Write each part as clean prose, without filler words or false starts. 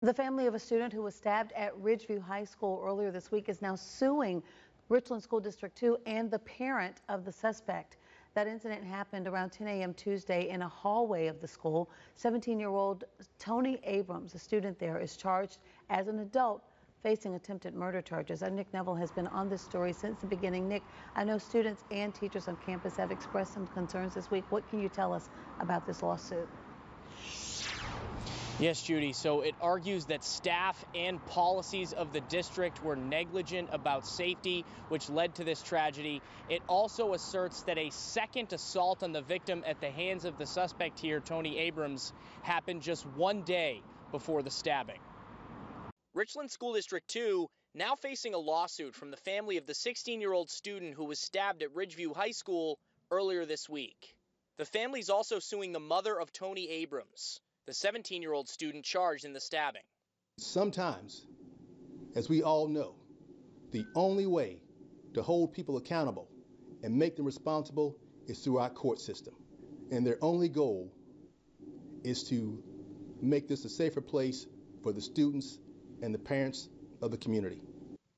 The family of a student who was stabbed at Ridgeview High School earlier this week is now suing Richland School District 2 and the parent of the suspect. That incident happened around 10 a.m. Tuesday in a hallway of the school. 17-year-old Tony Abrams, a student there, is charged as an adult facing attempted murder charges. Nick Neville has been on this story since the beginning. Nick, I know students and teachers on campus have expressed some concerns this week. What can you tell us about this lawsuit? Yes, Judy. So it argues that staff and policies of the district were negligent about safety, which led to this tragedy. It also asserts that a second assault on the victim at the hands of the suspect here, Tony Abrams, happened just one day before the stabbing. Richland School District 2 now facing a lawsuit from the family of the 16-year-old student who was stabbed at Ridgeview High School earlier this week. The family's also suing the mother of Tony Abrams, the 17-year-old student charged in the stabbing. Sometimes, as we all know, the only way to hold people accountable and make them responsible is through our court system. And their only goal is to make this a safer place for the students and the parents of the community.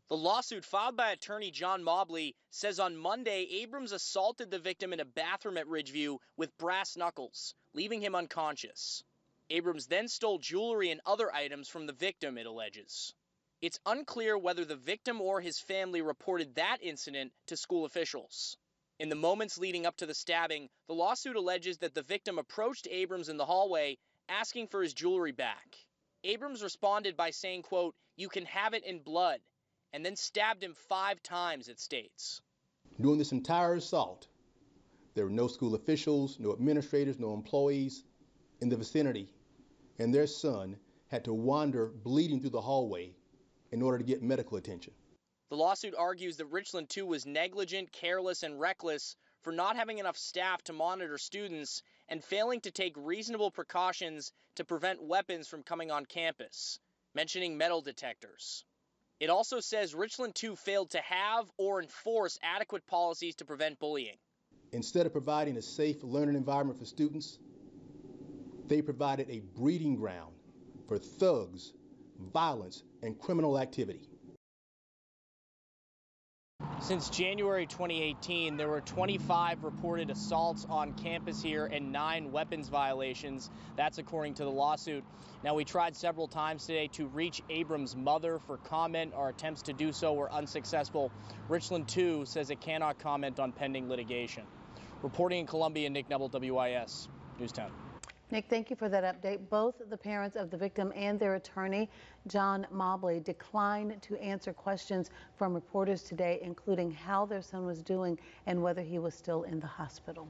The lawsuit filed by attorney John Mobley says on Monday, Abrams assaulted the victim in a bathroom at Ridgeview with brass knuckles, leaving him unconscious. Abrams then stole jewelry and other items from the victim, it alleges. It's unclear whether the victim or his family reported that incident to school officials. In the moments leading up to the stabbing, the lawsuit alleges that the victim approached Abrams in the hallway asking for his jewelry back. Abrams responded by saying, quote, "You can have it in blood," and then stabbed him 5 times, it states. During this entire assault, there were no school officials, no administrators, no employees in the vicinity, and their son had to wander bleeding through the hallway in order to get medical attention. The lawsuit argues that Richland Two was negligent, careless, and reckless for not having enough staff to monitor students and failing to take reasonable precautions to prevent weapons from coming on campus, mentioning metal detectors. It also says Richland Two failed to have or enforce adequate policies to prevent bullying. Instead of providing a safe learning environment for students, they provided a breeding ground for thugs, violence, and criminal activity. Since January 2018, there were 25 reported assaults on campus here and 9 weapons violations. That's according to the lawsuit. Now, we tried several times today to reach Abrams' mother for comment. Our attempts to do so were unsuccessful. Richland 2 says it cannot comment on pending litigation. Reporting in Columbia, Nick Neville, WIS News 10. Nick, thank you for that update. Both the parents of the victim and their attorney, John Mobley, declined to answer questions from reporters today, including how their son was doing and whether he was still in the hospital.